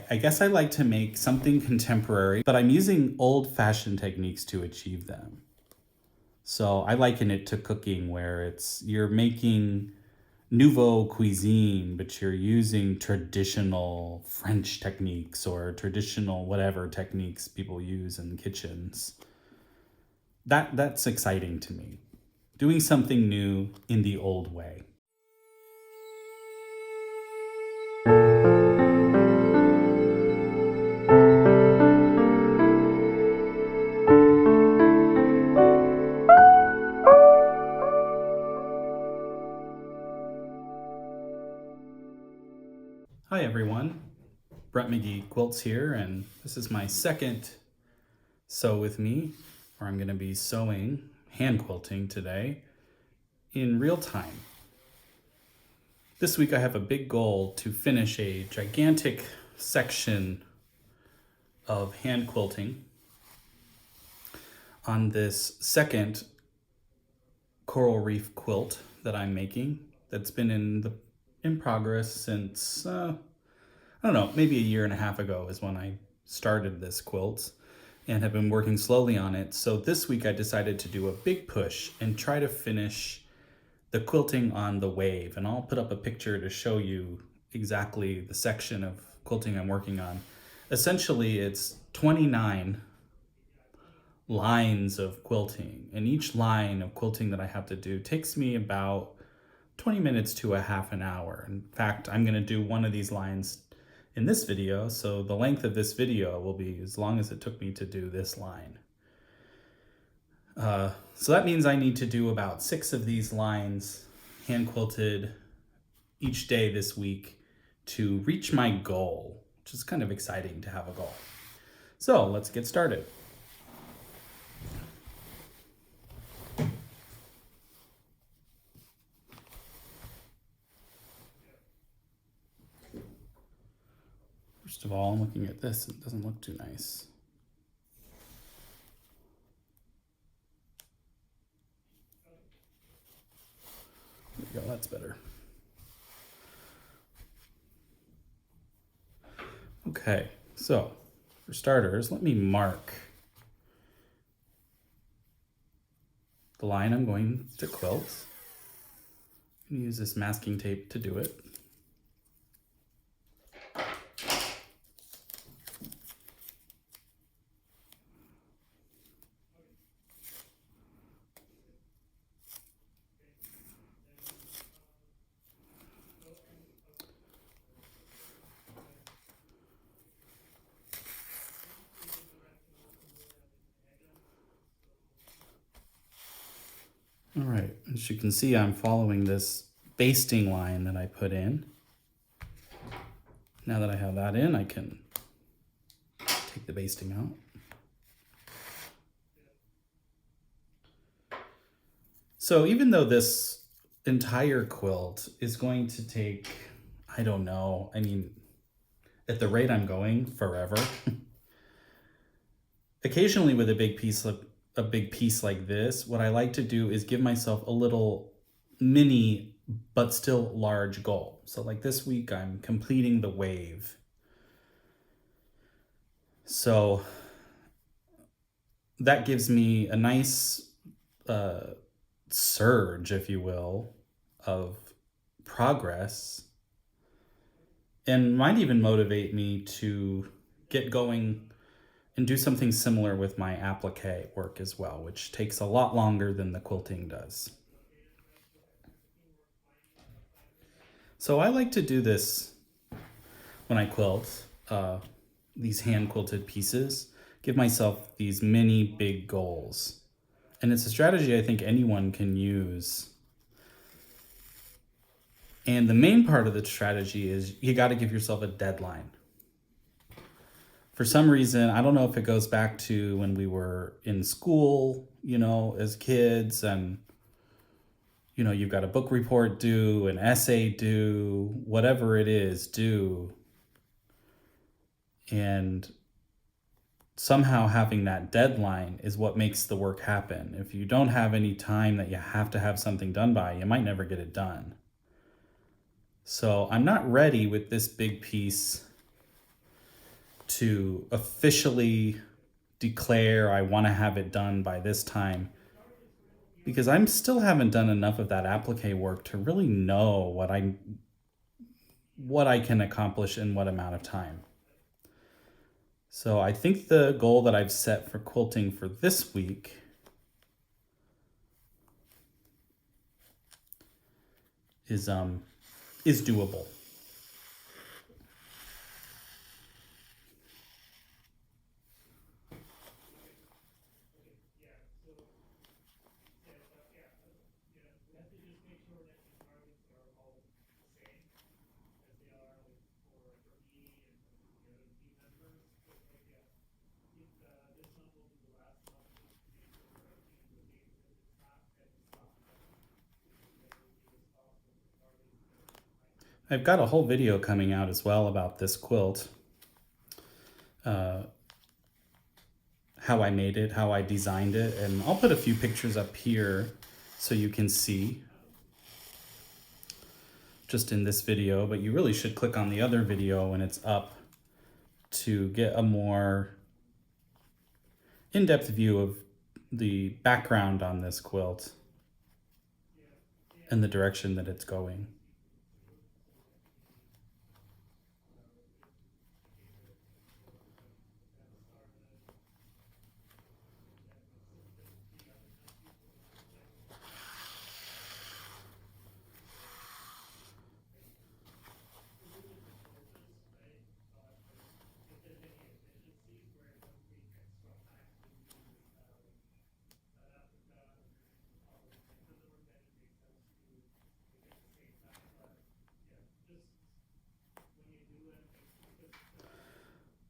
I guess I like to make something contemporary, but I'm using old-fashioned techniques to achieve them. So I liken it to cooking, where you're making nouveau cuisine, but you're using traditional French techniques or traditional whatever techniques people use in kitchens. That's exciting to me. Doing something new in the old way. Hi everyone, Brett McGee Quilts here, and this is my second Sew With Me, where I'm going to be sewing, hand quilting today, in real time. This week I have a big goal to finish a gigantic section of hand quilting on this second coral reef quilt that I'm making that's been in progress since I don't know, maybe a year and a half ago is when I started this quilt and have been working slowly on it. So this week I decided to do a big push and try to finish the quilting on the wave. And I'll put up a picture to show you exactly the section of quilting I'm working on. Essentially, it's 29 lines of quilting, and each line of quilting that I have to do takes me about 20 minutes to a half an hour. In fact, I'm going to do one of these lines in this video, so the length of this video will be as long as it took me to do this line. So that means I need to do about 6 of these lines hand quilted each day this week to reach my goal, which is kind of exciting to have a goal. So let's get started. First of all, I'm looking at this, it doesn't look too nice. There we go, that's better. Okay, so for starters, let me mark the line I'm going to quilt. I'm going to use this masking tape to do it. All right, as you can see, I'm following this basting line that I put in. Now that I have that in, I can take the basting out. So even though this entire quilt is going to take, I don't know, I mean, at the rate I'm going, forever. Occasionally with a big piece like this, what I like to do is give myself a little mini but still large goal. So like this week I'm completing the wave. So that gives me a nice surge, if you will, of progress, and might even motivate me to get going and do something similar with my applique work as well, which takes a lot longer than the quilting does. So I like to do this when I quilt these hand quilted pieces, give myself these mini big goals. And it's a strategy I think anyone can use. And the main part of the strategy is you got to give yourself a deadline. For some reason, I don't know if it goes back to when we were in school, you know, as kids, and, you know, you've got a book report due, an essay due, whatever it is due. And somehow having that deadline is what makes the work happen. If you don't have any time that you have to have something done by, you might never get it done. So I'm not ready with this big piece to officially declare I want to have it done by this time, because I'm still haven't done enough of that applique work to really know what I can accomplish in what amount of time. So I think the goal that I've set for quilting for this week is doable. I've got a whole video coming out as well about this quilt, uh, how I made it, how I designed it, and I'll put a few pictures up here so you can see just in this video, but you really should click on the other video when it's up to get a more in-depth view of the background on this quilt and the direction that it's going.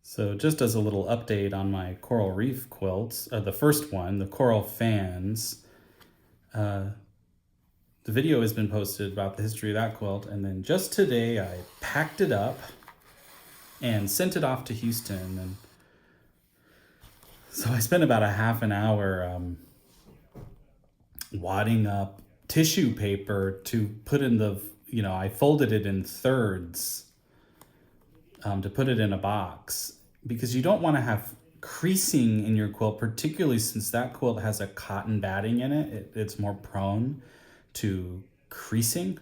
So just as a little update on my coral reef quilts, the first one, the coral fans, the video has been posted about the history of that quilt, and then just today I packed it up and sent it off to Houston. And so I spent about a half an hour wadding up tissue paper to put in I folded it in thirds to put it in a box, because you don't want to have creasing in your quilt, particularly since that quilt has a cotton batting in it. It's more prone to creasing.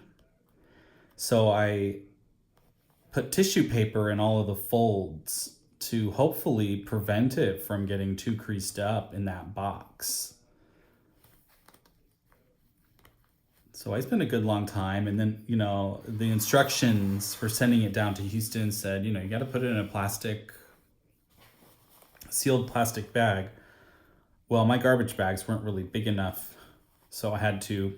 So I put tissue paper in all of the folds to hopefully prevent it from getting too creased up in that box. So I spent a good long time, and then, the instructions for sending it down to Houston said, you got to put it in a sealed plastic bag. Well, my garbage bags weren't really big enough, so I had to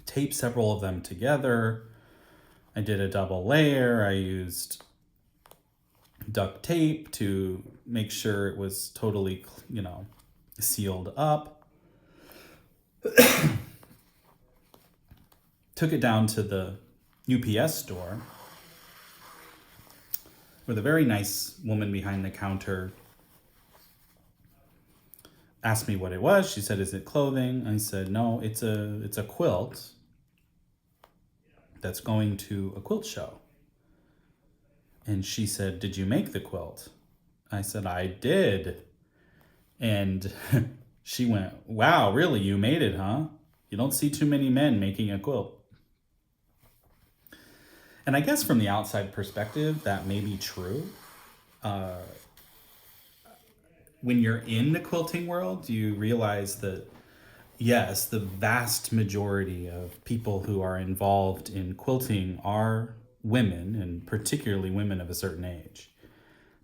tape several of them together. I did a double layer. I used duct tape to make sure it was totally, sealed up. Took it down to the UPS store, where the very nice woman behind the counter asked me what it was. She said, "Is it clothing?" I said, "No, it's a quilt that's going to a quilt show." And she said, "Did you make the quilt?" I said, "I did." And she went, "Wow, really? You made it, huh? You don't see too many men making a quilt." And I guess from the outside perspective, that may be true. When you're in the quilting world, you realize that, yes, the vast majority of people who are involved in quilting are women, and particularly women of a certain age.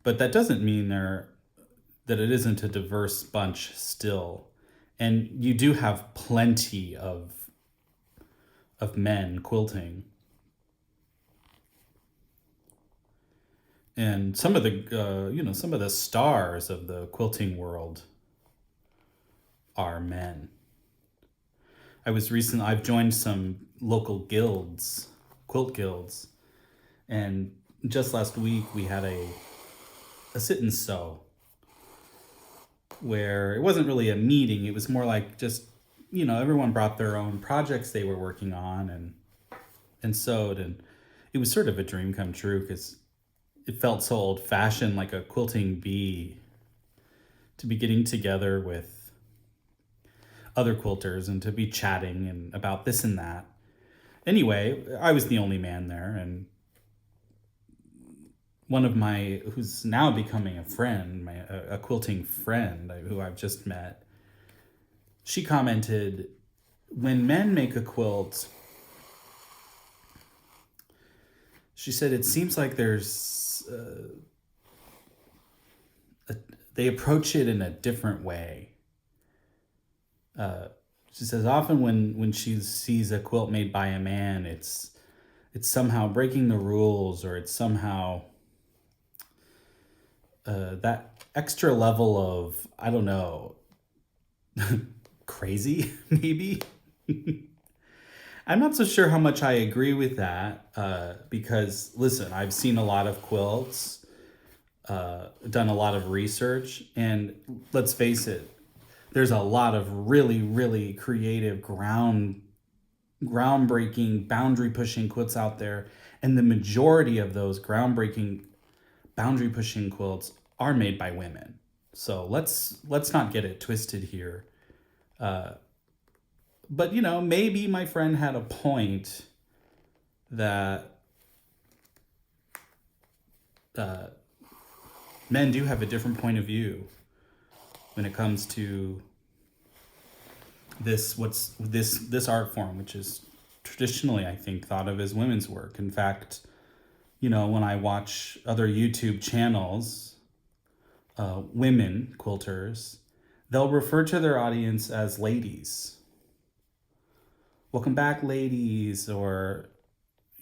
But that doesn't mean that it isn't a diverse bunch still. And you do have plenty of men quilting. And some of the stars of the quilting world are men. I've joined some local guilds, quilt guilds, and just last week we had a sit and sew, where it wasn't really a meeting. It was more like just, everyone brought their own projects they were working on and sewed, and it was sort of a dream come true, because it felt so old fashioned, like a quilting bee, to be getting together with other quilters and to be chatting and about this and that. Anyway, I was the only man there, and one of my, who's now becoming a friend, a quilting friend who I've just met, she commented, when men make a quilt, she said it seems like they approach it in a different way. She says often when she sees a quilt made by a man, it's somehow breaking the rules, or it's somehow that extra level of, I don't know, crazy maybe. I'm not so sure how much I agree with that, because listen, I've seen a lot of quilts, done a lot of research, and let's face it, there's a lot of really, really creative, groundbreaking, boundary pushing quilts out there, and the majority of those groundbreaking, boundary pushing quilts are made by women. So let's not get it twisted here. But maybe my friend had a point that men do have a different point of view when it comes to this art form, which is traditionally, I think, thought of as women's work. In fact, when I watch other YouTube channels, women quilters, they'll refer to their audience as ladies. Welcome back, ladies. Or,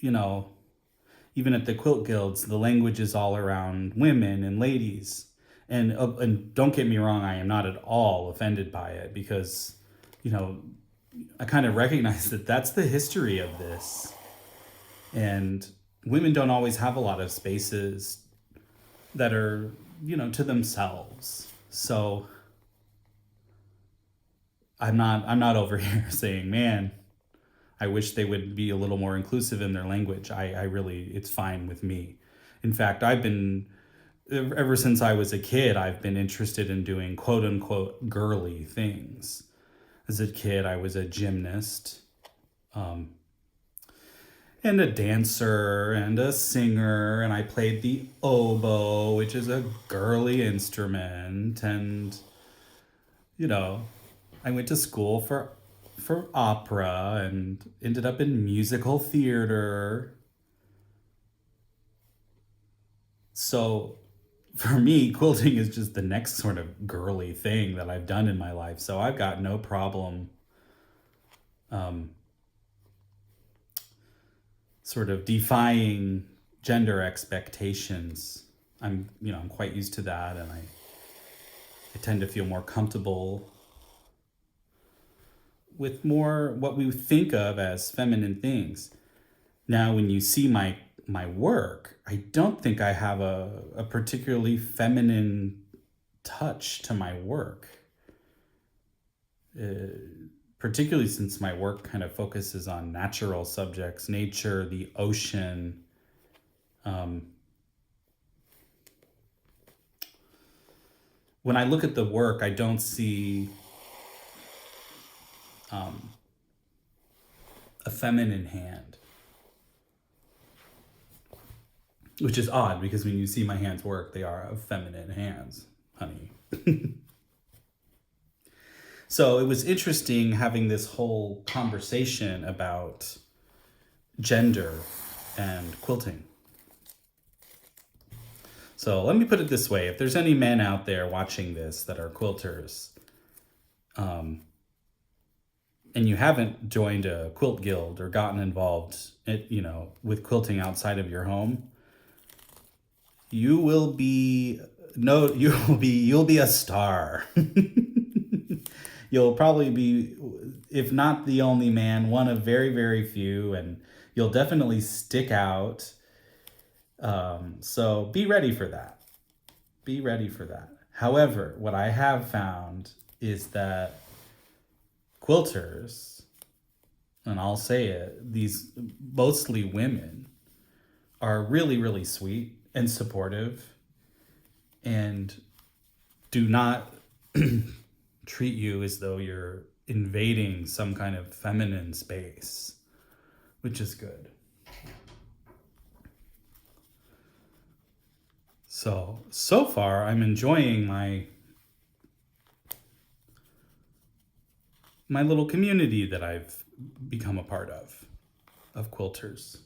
even at the quilt guilds, the language is all around women and ladies. And don't get me wrong, I am not at all offended by it, because, I kind of recognize that that's the history of this. And women don't always have a lot of spaces that are, to themselves. So I'm not over here saying, man, I wish they would be a little more inclusive in their language. I really, it's fine with me. In fact, ever since I was a kid, I've been interested in doing quote unquote girly things. As a kid, I was a gymnast, and a dancer and a singer, and I played the oboe, which is a girly instrument. And, I went to school for opera and ended up in musical theater. So for me, quilting is just the next sort of girly thing that I've done in my life. So I've got no problem sort of defying gender expectations. I'm quite used to that, and I tend to feel more comfortable with more what we think of as feminine things. Now, when you see my work, I don't think I have a particularly feminine touch to my work. Particularly since my work kind of focuses on natural subjects, nature, the ocean. When I look at the work, I don't see a feminine hand, which is odd, because when you see my hands work, they are of feminine hands, honey. So it was interesting having this whole conversation about gender and quilting. So let me put it this way. If there's any men out there watching this that are quilters, and you haven't joined a quilt guild or gotten involved, with quilting outside of your home, you'll be a star. You'll probably be, if not the only man, one of very, very few, and you'll definitely stick out. So be ready for that. Be ready for that. However, what I have found is that quilters, and I'll say it, these mostly women, are really, really sweet and supportive and do not treat you as though you're invading some kind of feminine space, which is good. So far I'm enjoying my little community that I've become a part of quilters.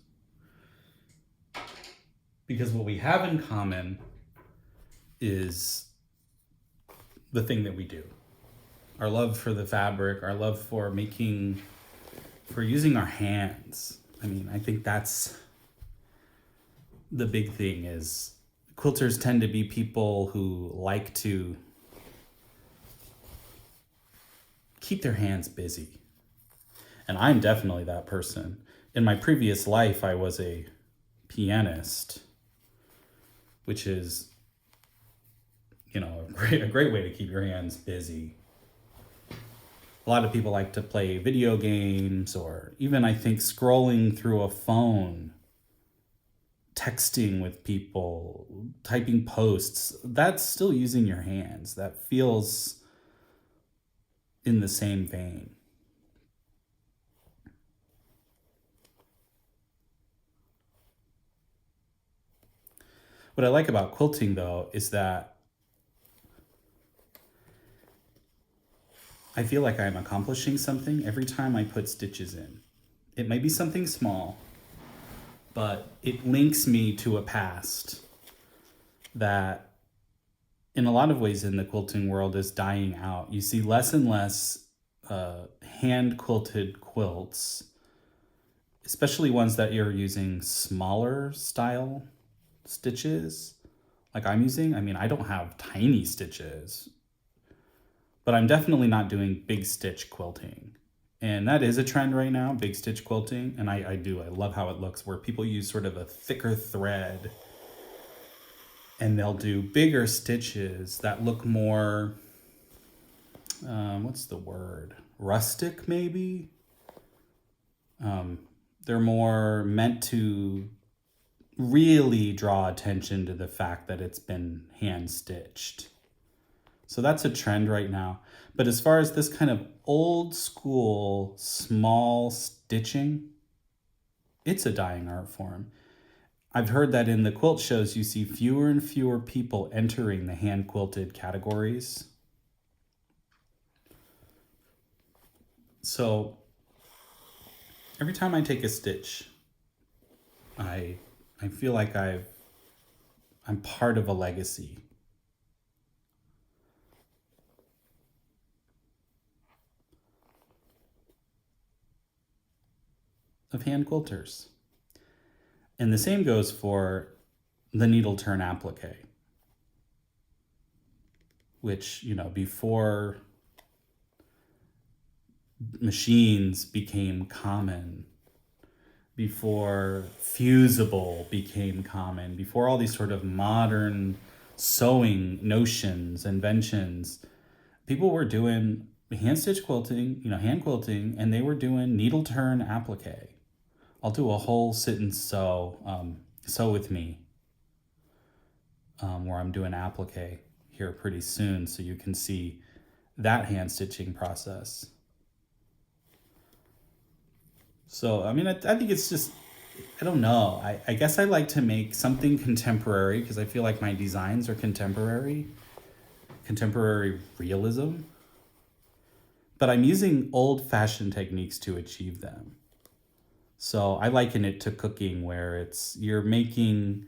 Because what we have in common is the thing that we do. Our love for the fabric, our love for using our hands. I mean, I think that's the big thing is quilters tend to be people who like to keep their hands busy. And I'm definitely that person. In my previous life, I was a pianist, which is, a great way to keep your hands busy. A lot of people like to play video games, or even, I think, scrolling through a phone, texting with people, typing posts. That's still using your hands. That feels in the same vein. What I like about quilting, though, is that I feel like I'm accomplishing something every time I put stitches in. It might be something small, but it links me to a past that in a lot of ways in the quilting world is dying out. You see less and less hand quilted quilts, especially ones that you're using smaller style stitches like I'm using. I mean, I don't have tiny stitches, but I'm definitely not doing big stitch quilting. And that is a trend right now, big stitch quilting. And I love how it looks, where people use sort of a thicker thread and they'll do bigger stitches that look more, what's the word? Rustic, maybe? They're more meant to really draw attention to the fact that it's been hand stitched. So that's a trend right now. But as far as this kind of old school small stitching, it's a dying art form. I've heard that in the quilt shows you see fewer and fewer people entering the hand quilted categories. So every time I take a stitch, I feel like I'm part of a legacy. Of hand quilters. And the same goes for the needle turn applique, which, before machines became common, before fusible became common, before all these sort of modern sewing notions, inventions, people were doing hand stitch quilting, hand quilting, and they were doing needle turn applique. I'll do a whole sit and sew, sew with me, where I'm doing applique here pretty soon, so you can see that hand stitching process. So, I mean, I think it's just, I don't know. I guess I like to make something contemporary because I feel like my designs are contemporary realism. But I'm using old-fashioned techniques to achieve them. So I liken it to cooking, where you're making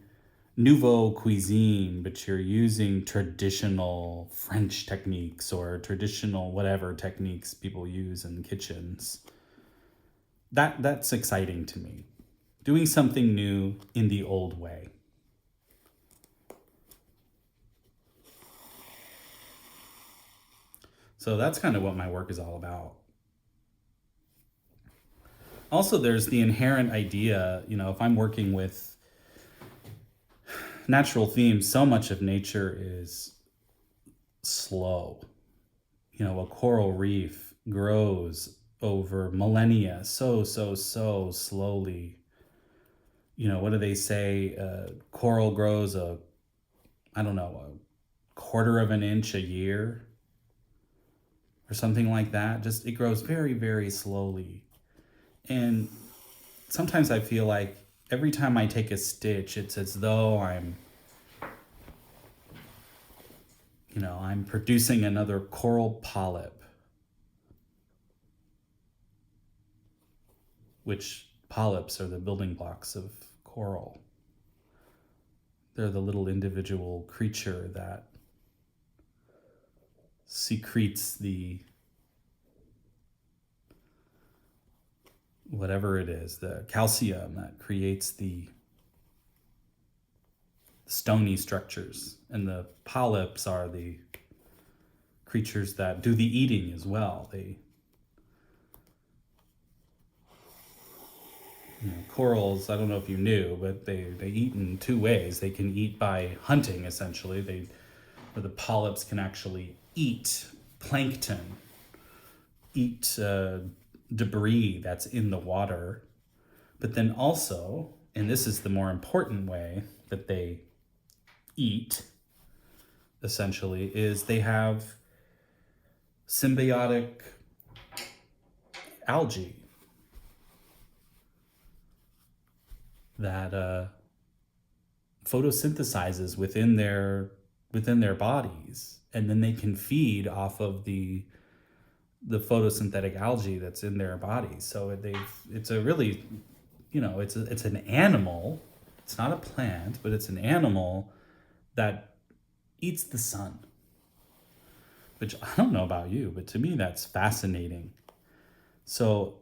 nouveau cuisine, but you're using traditional French techniques or traditional whatever techniques people use in kitchens. That's exciting to me. Doing something new in the old way. So that's kind of what my work is all about. Also, there's the inherent idea, if I'm working with natural themes, so much of nature is slow. A coral reef grows over millennia so slowly. what do they say? Coral grows I don't know, a quarter of an inch a year or something like that. Just it grows very, very slowly. And sometimes I feel like every time I take a stitch, it's as though I'm producing another coral polyp, which polyps are the building blocks of coral. They're the little individual creature that secretes the whatever it is, the calcium that creates the stony structures. And the polyps are the creatures that do the eating as well. Corals, I don't know if you knew, but they eat in two ways. They can eat by hunting, essentially. Where the polyps can actually eat plankton, eat debris that's in the water. But then also, and this is the more important way that they eat, essentially, is they have symbiotic algae that photosynthesizes within their bodies, and then they can feed off of the photosynthetic algae that's in their bodies. So it's a really, it's an animal. It's not a plant, but it's an animal that eats the sun. Which I don't know about you, but to me that's fascinating. So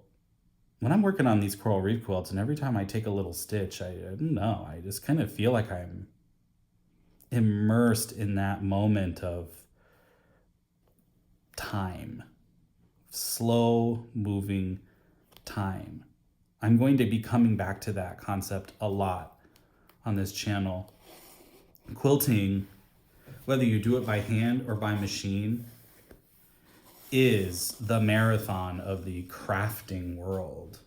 when I'm working on these coral reef quilts, and every time I take a little stitch, I don't know, I just kind of feel like I'm immersed in that moment of time, slow moving time. I'm going to be coming back to that concept a lot on this channel. Quilting, whether you do it by hand or by machine, is the marathon of the crafting world.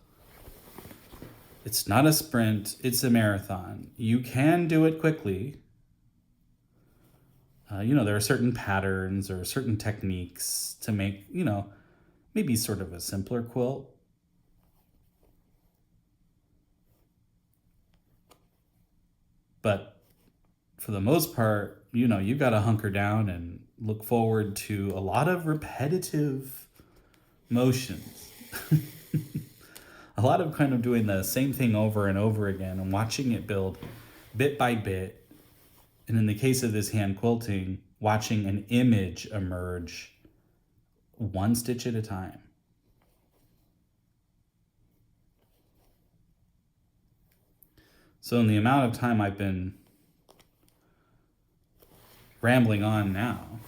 It's not a sprint, it's a marathon. You can do it quickly. There are certain patterns or certain techniques to make, maybe sort of a simpler quilt. But for the most part, you've got to hunker down and look forward to a lot of repetitive motions. A lot of kind of doing the same thing over and over again and watching it build bit by bit. And in the case of this hand quilting, watching an image emerge one stitch at a time. So in the amount of time I've been rambling on now,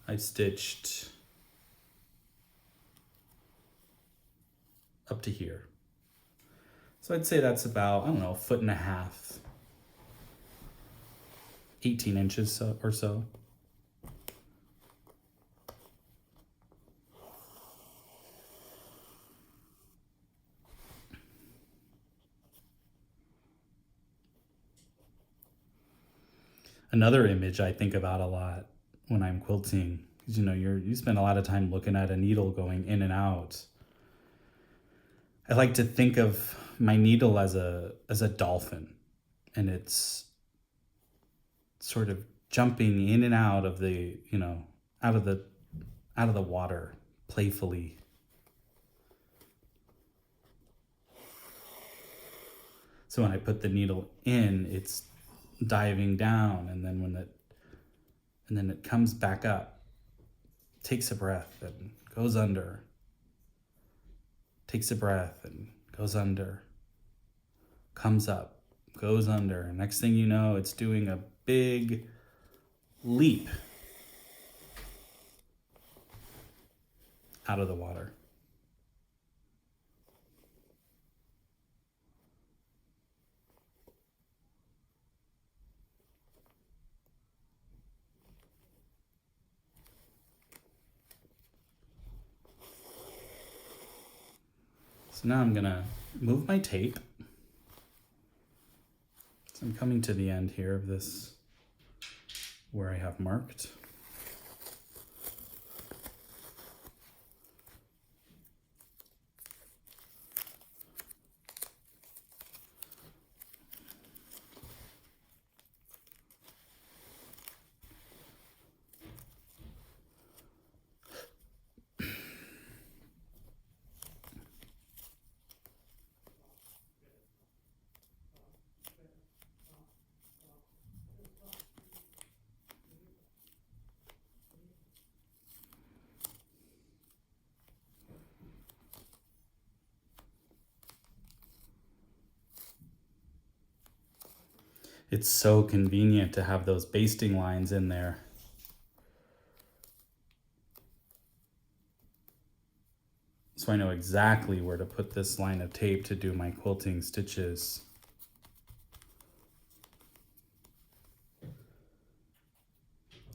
I've stitched up to here. So I'd say that's about, a foot and a half, 18 inches or so. Another image I think about a lot when I'm quilting is, you spend a lot of time looking at a needle going in and out. I like to think of my needle as a dolphin, and it's sort of jumping in and out of the, out of the water playfully. So when I put the needle in, it's diving down, and then it comes back up, takes a breath and goes under, takes a breath and goes under, comes up, goes under, and next thing you know, it's doing a big leap out of the water. So now I'm gonna move my tape. So I'm coming to the end here of this where I have marked. It's so convenient to have those basting lines in there. So I know exactly where to put this line of tape to do my quilting stitches.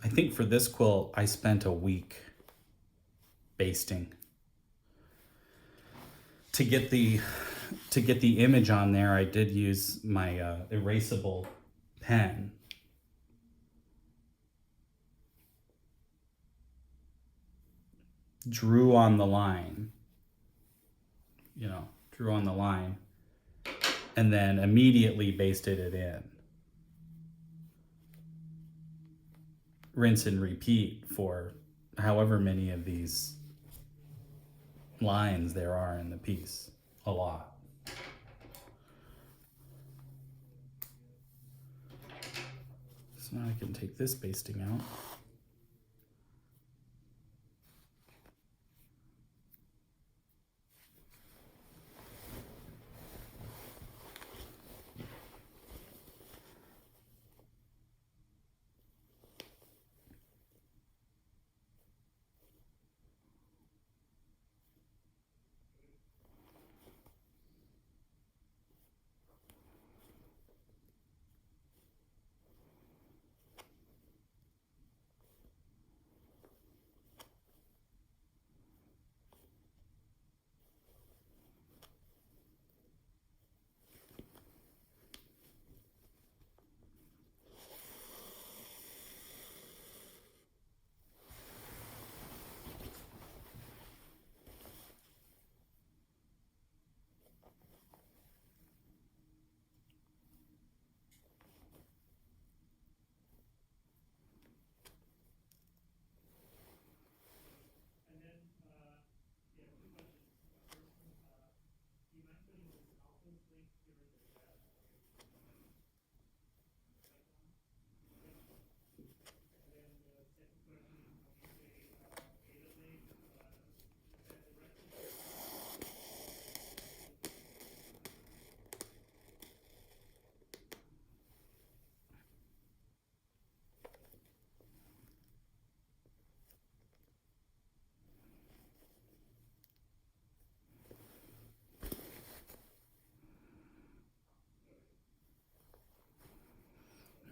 I think for this quilt, I spent a week basting. To get the image on there, I did use my erasable pen. Drew on the line, drew on the line, and then immediately basted it in. Rinse and repeat for however many of these lines there are in the piece. A lot. So now I can take this basting out.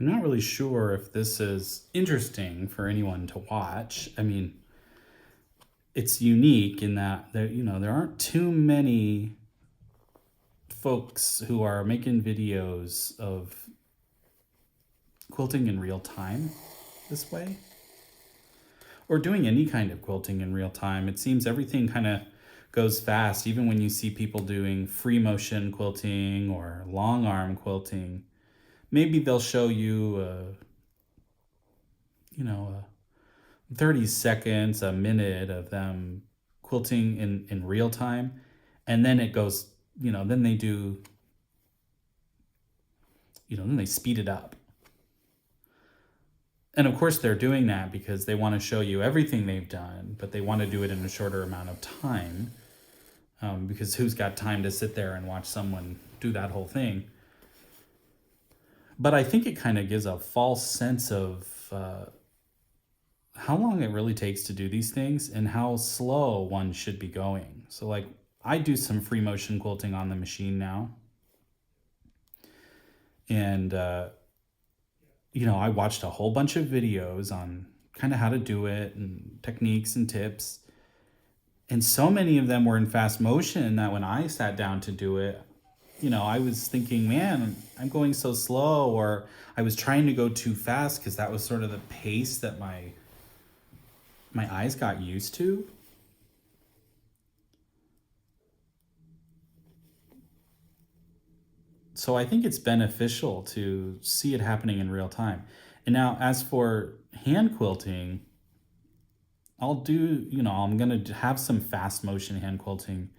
I'm not really sure if this is interesting for anyone to watch. I mean, it's unique in that there aren't too many folks who are making videos of quilting in real time this way, or doing any kind of quilting in real time. It seems everything kind of goes fast, even when you see people doing free motion quilting or long arm quilting. Maybe they'll show you, 30 seconds, a minute of them quilting in real time. And then it goes, then they do, then they speed it up. And of course they're doing that because they want to show you everything they've done, but they want to do it in a shorter amount of time. Because who's got time to sit there and watch someone do that whole thing? But I think it kind of gives a false sense of how long it really takes to do these things and how slow one should be going. So like I do some free motion quilting on the machine now. And, I watched a whole bunch of videos on kind of how to do it and techniques and tips. And so many of them were in fast motion that when I sat down to do it, I was thinking, man, I'm going so slow, or I was trying to go too fast because that was sort of the pace that my eyes got used to. So I think it's beneficial to see it happening in real time. And now, as for hand quilting, I'm going to have some fast motion hand quilting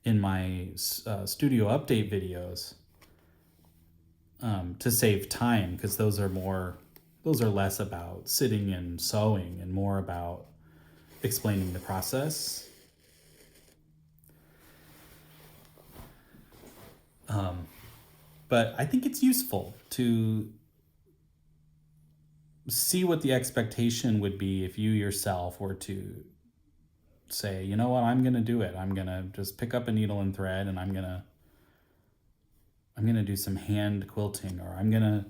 in my studio update videos, to save time, because those are less about sitting and sewing and more about explaining the process. But I think it's useful to see what the expectation would be if you yourself were to say, you know what, I'm going to do it. I'm going to just pick up a needle and thread, and I'm going to do some hand quilting, or I'm going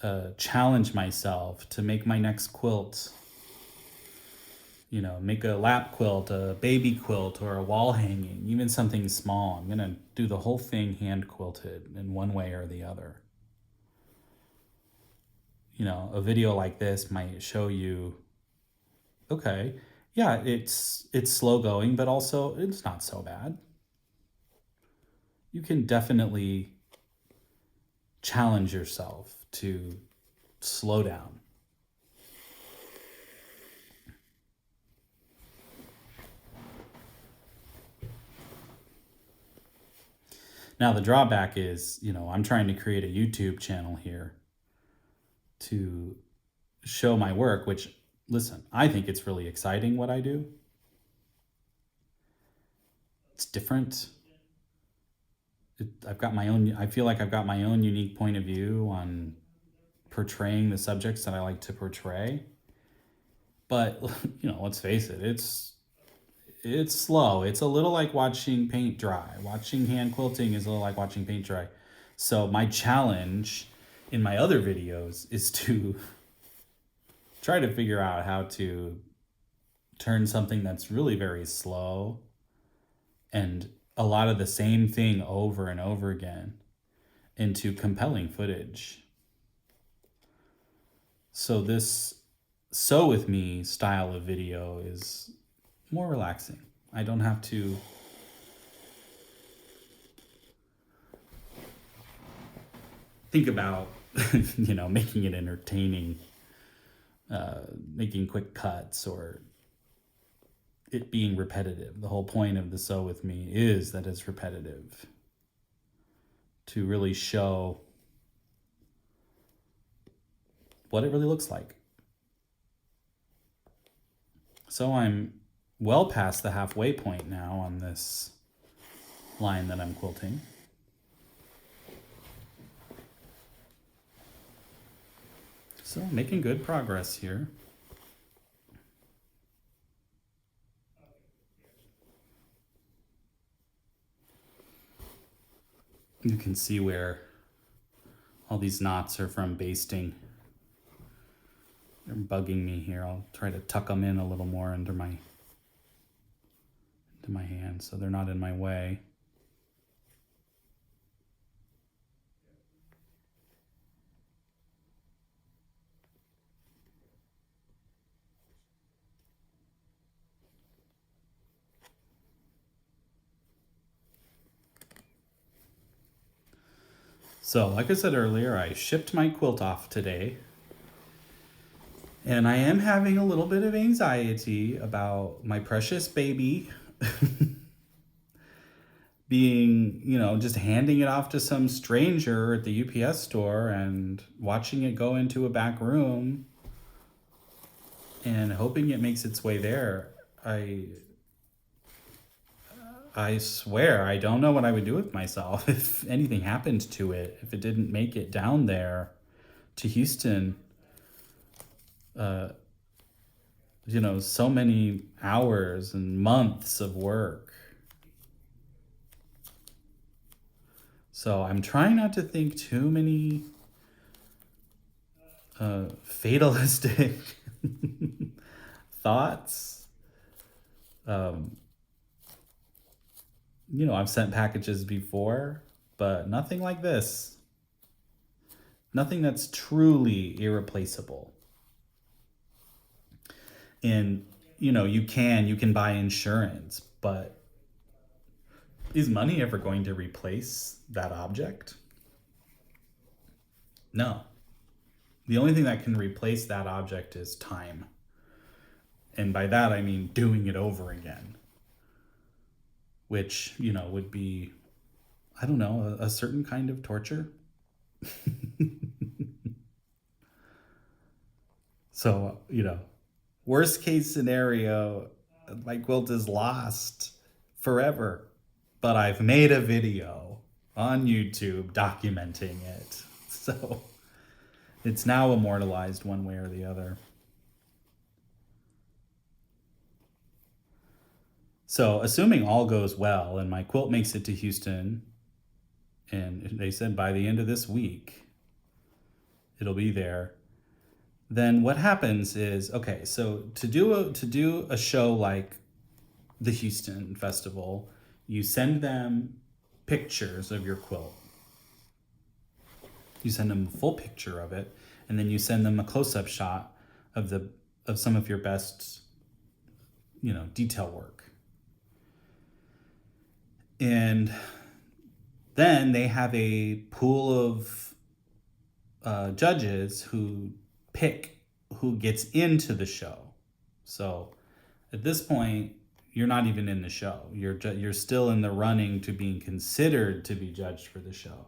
to challenge myself to make my next quilt. Make a lap quilt, a baby quilt, or a wall hanging, even something small. I'm going to do the whole thing hand quilted in one way or the other. A video like this might show you, okay, yeah, it's slow going, but also it's not so bad. You can definitely challenge yourself to slow down. Now, the drawback is, I'm trying to create a YouTube channel here to show my work, which, listen, I think it's really exciting what I do. It's different. I feel like I've got my own unique point of view on portraying the subjects that I like to portray. But, let's face it, it's slow. It's a little like watching paint dry. Watching hand quilting is a little like watching paint dry. So my challenge in my other videos is to try to figure out how to turn something that's really very slow and a lot of the same thing over and over again into compelling footage. So this sew with me style of video is more relaxing. I don't have to think about making it entertaining, making quick cuts, or it being repetitive. The whole point of the sew with me is that it's repetitive, to really show what it really looks like. So I'm well past the halfway point now on this line that I'm quilting. So making good progress here. You can see where all these knots are from basting. They're bugging me here. I'll try to tuck them in a little more into my hand so they're not in my way. So, like I said earlier, I shipped my quilt off today. And I am having a little bit of anxiety about my precious baby being, just handing it off to some stranger at the UPS store and watching it go into a back room and hoping it makes its way there. I swear, I don't know what I would do with myself if anything happened to it, if it didn't make it down there to Houston. So many hours and months of work. So I'm trying not to think too many fatalistic thoughts. I've sent packages before, but nothing like this. Nothing that's truly irreplaceable. And you can buy insurance, but is money ever going to replace that object? No. The only thing that can replace that object is time. And by that I mean doing it over again, which, would be, I don't know, a certain kind of torture. So, worst case scenario, my quilt is lost forever. But I've made a video on YouTube documenting it. So it's now immortalized one way or the other. So, assuming all goes well and my quilt makes it to Houston, and they said by the end of this week it'll be there, then what happens is, okay, so to do a show like the Houston Festival, you send them pictures of your quilt. You send them a full picture of it, and then you send them a close-up shot of some of your best, detail work. And then they have a pool of judges who pick who gets into the show. So at this point, you're not even in the show. You're still in the running to being considered to be judged for the show.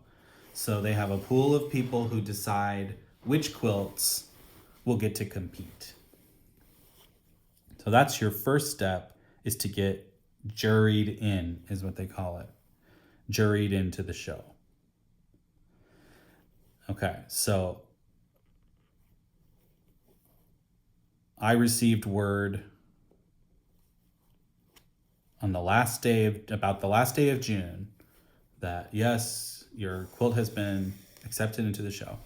So they have a pool of people who decide which quilts will get to compete. So that's your first step, is to get juried in, is what they call it. Juried into the show. Okay, so I received word on about the last day of June, that yes, your quilt has been accepted into the show.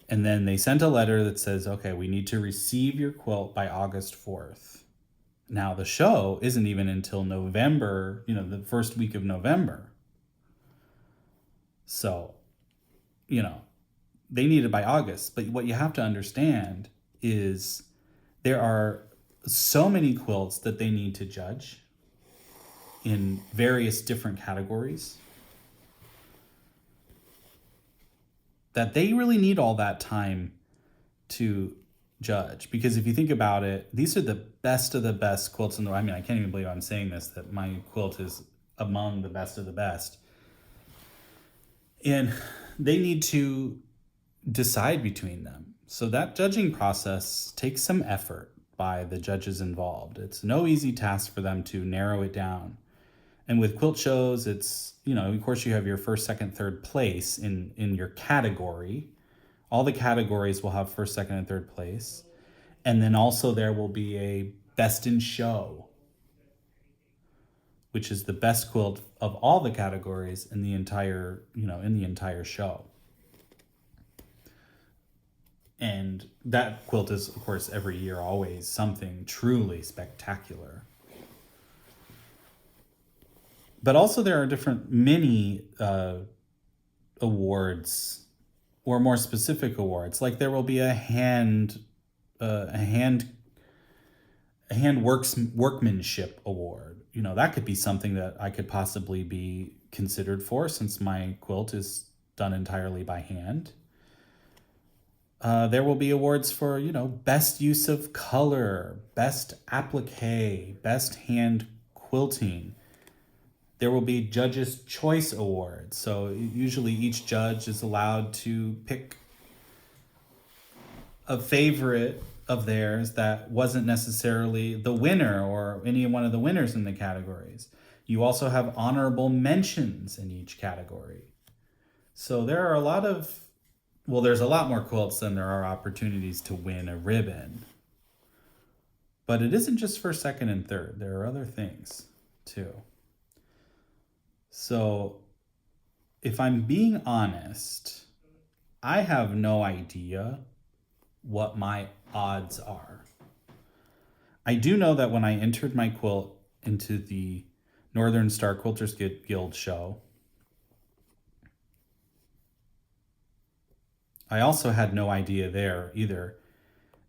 And then they sent a letter that says, okay, we need to receive your quilt by August 4th. Now, the show isn't even until November, the first week of November. So, they need it by August. But what you have to understand is there are so many quilts that they need to judge in various different categories that they really need all that time to judge. Because if you think about it, these are the best of the best quilts in the world. I mean, I can't even believe I'm saying this, that my quilt is among the best of the best. And they need to decide between them. So that judging process takes some effort by the judges involved. It's no easy task for them to narrow it down. And with quilt shows, it's, of course you have your first, second, third place in your category. All the categories will have first, second, and third place. And then also there will be a best in show, which is the best quilt of all the categories in the entire show. And that quilt is, of course, every year always something truly spectacular. But also there are different mini awards, or more specific awards. Like there will be a hand workmanship award. That could be something that I could possibly be considered for, since my quilt is done entirely by hand. There will be awards for, best use of color, best applique, best hand quilting. There will be judges' choice awards. So usually each judge is allowed to pick a favorite of theirs that wasn't necessarily the winner or any one of the winners in the categories. You also have honorable mentions in each category. So there are there's a lot more quilts than there are opportunities to win a ribbon. But it isn't just first, second, and third. There are other things too. So if I'm being honest, I have no idea what my odds are. I do know that when I entered my quilt into the Northern Star Quilters Guild show. I also had no idea there either.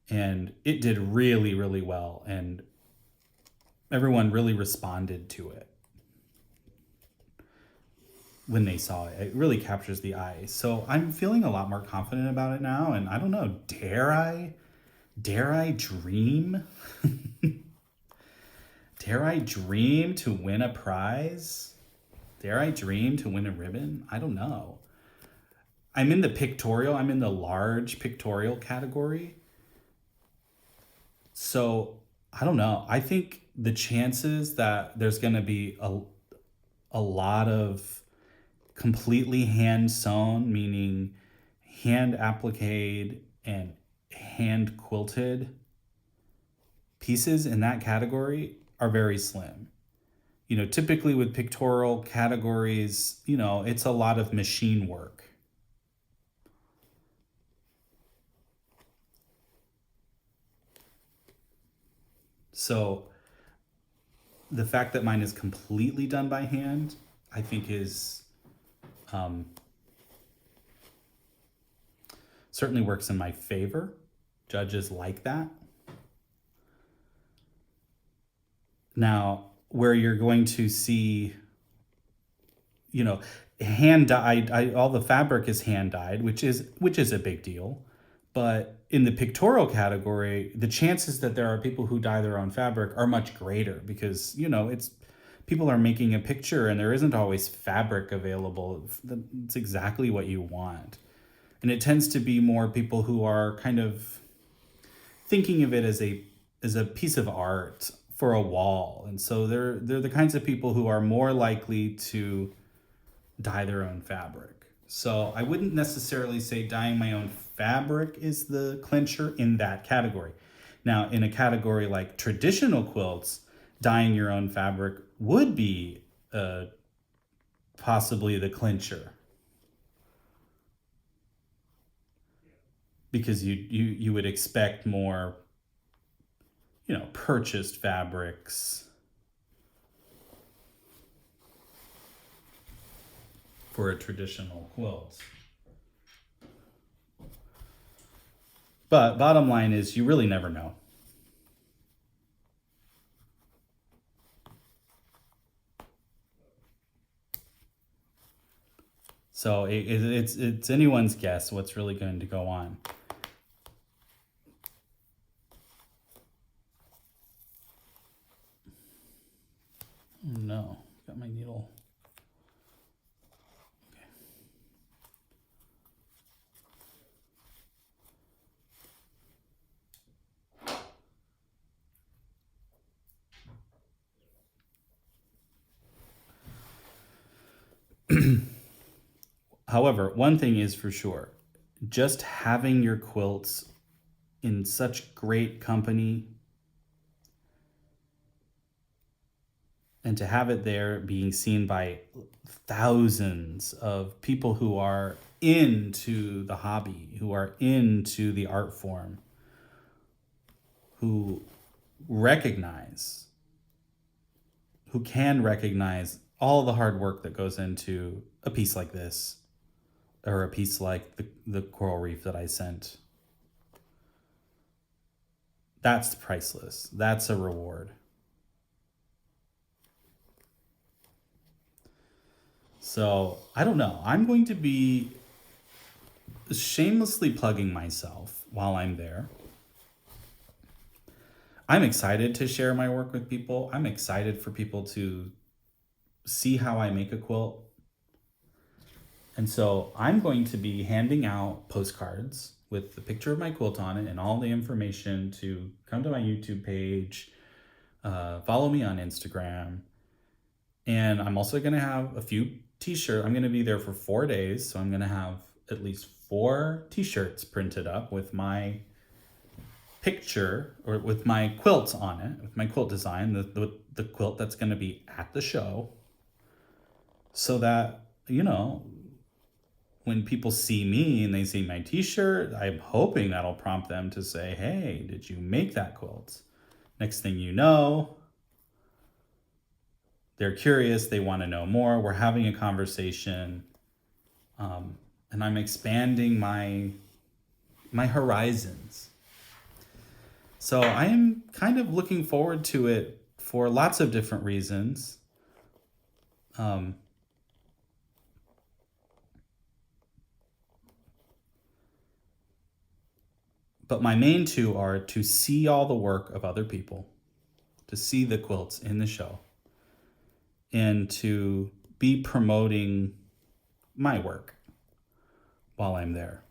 And it did really, really well. And everyone really responded to it when they saw it. It really captures the eye. So I'm feeling a lot more confident about it now. And I don't know, dare I dream? Dare I dream to win a prize? Dare I dream to win a ribbon? I don't know. I'm in the large pictorial category. So I don't know. I think the chances that there's going to be a lot of completely hand sewn, meaning hand appliqued and hand quilted pieces in that category are very slim. Typically with pictorial categories, it's a lot of machine work. So the fact that mine is completely done by hand, I think is certainly works in my favor. Judges like that. Now, where you're going to see, hand dyed, all the fabric is hand dyed, which is a big deal. But in the pictorial category, the chances that there are people who dye their own fabric are much greater because, it's people are making a picture and there isn't always fabric available. It's exactly what you want. And it tends to be more people who are kind of thinking of it as a piece of art for a wall. And so they're the kinds of people who are more likely to dye their own fabric. So I wouldn't necessarily say dyeing my own fabric is the clincher in that category. Now, in a category like traditional quilts, dyeing your own fabric would be possibly the clincher. Because you would expect more, purchased fabrics for a traditional quilt. But bottom line is you really never know. So it's anyone's guess what's really going to go on. Oh no, got my needle. However, one thing is for sure, just having your quilts in such great company and to have it there being seen by thousands of people who are into the hobby, who are into the art form, who can recognize all the hard work that goes into a piece like this, or a piece like the coral reef that I sent. That's priceless. That's a reward. So I don't know. I'm going to be shamelessly plugging myself while I'm there. I'm excited to share my work with people. I'm excited for people to see how I make a quilt. And so I'm going to be handing out postcards with the picture of my quilt on it and all the information to come to my YouTube page, follow me on Instagram. And I'm also going to have a few t-shirts. I'm going to be there for 4 days. So I'm going to have at least 4 t-shirts printed up with my picture or with my quilt on it, with my quilt design, the quilt that's going to be at the show. So that, when people see me and they see my t-shirt, I'm hoping that'll prompt them to say, hey, did you make that quilt? Next thing you know, They're curious, they want to know more. We're having a conversation, and I'm expanding my horizons. So I am kind of looking forward to it for lots of different reasons. Um, but my main two are to see all the work of other people, to see the quilts in the show, and to be promoting my work while I'm there.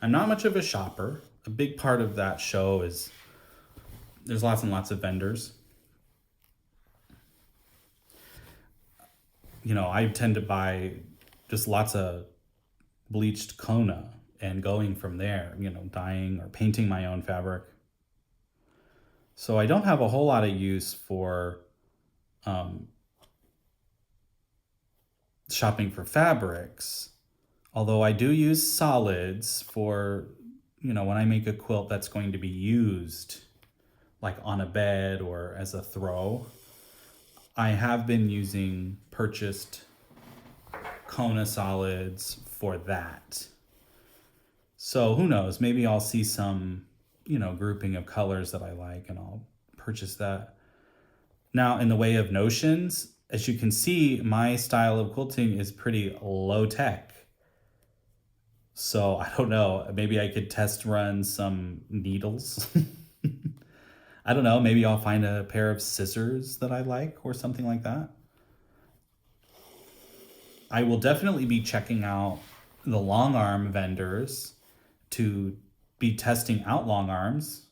I'm not much of a shopper. A big part of that show is there's lots and lots of vendors. You know, I tend to buy just lots of bleached Kona and going from there, you know, dyeing or painting my own fabric. So I don't have a whole lot of use for shopping for fabrics, although I do use solids for, you know, when I make a quilt that's going to be used like on a bed or as a throw. I have been using purchased Kona solids for that. So who knows, maybe I'll see some, you know, grouping of colors that I like and I'll purchase that. Now, in the way of notions, as you can see, my style of quilting is pretty low tech. So I don't know, maybe I could test run some needles. I don't know, maybe I'll find a pair of scissors that I like or something like that. I will definitely be checking out the long arm vendors to be testing out long arms.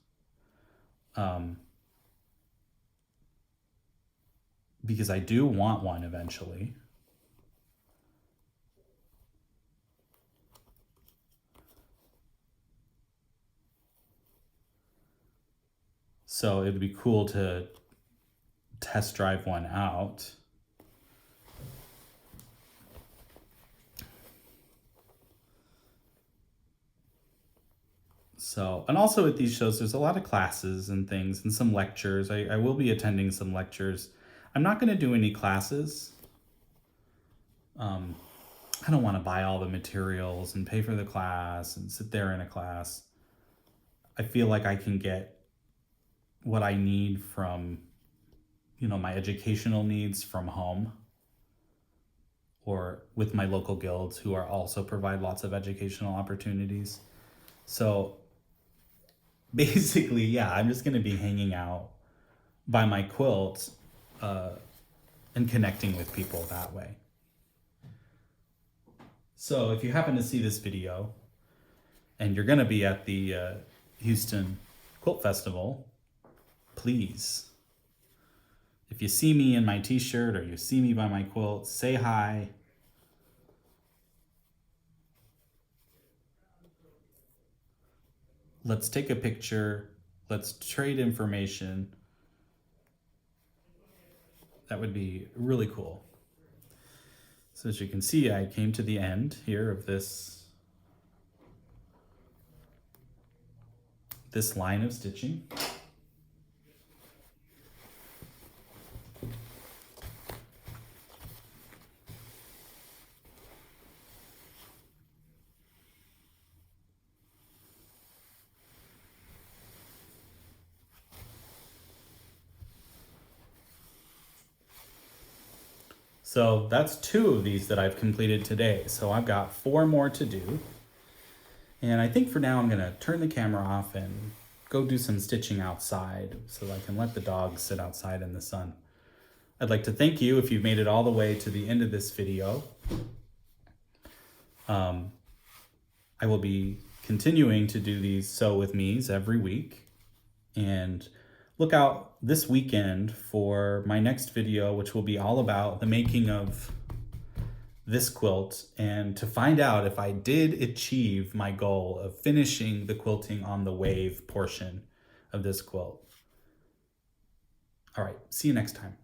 Because I do want one eventually. So it'd be cool to test drive one out. So, and also at these shows, there's a lot of classes and things and some lectures. I will be attending some lectures. I'm not going to do any classes. I don't want to buy all the materials and pay for the class and sit there in a class. I feel like I can get what I need from, you know, my educational needs from home or with my local guilds who are also provide lots of educational opportunities. So basically, yeah, I'm just going to be hanging out by my quilt and connecting with people that way. So if you happen to see this video and you're going to be at the Houston Quilt Festival, please, if you see me in my t-shirt or you see me by my quilt, say hi. Let's take a picture. Let's trade information. That would be really cool. So as you can see, I came to the end here of this line of stitching. So that's 2 of these that I've completed today. So I've got 4 more to do. And I think for now I'm gonna turn the camera off and go do some stitching outside so I can let the dogs sit outside in the sun. I'd like to thank you if you've made it all the way to the end of this video. I will be continuing to do these Sew With Me's every week. And look out this weekend for my next video, which will be all about the making of this quilt and to find out if I did achieve my goal of finishing the quilting on the wave portion of this quilt. All right, see you next time.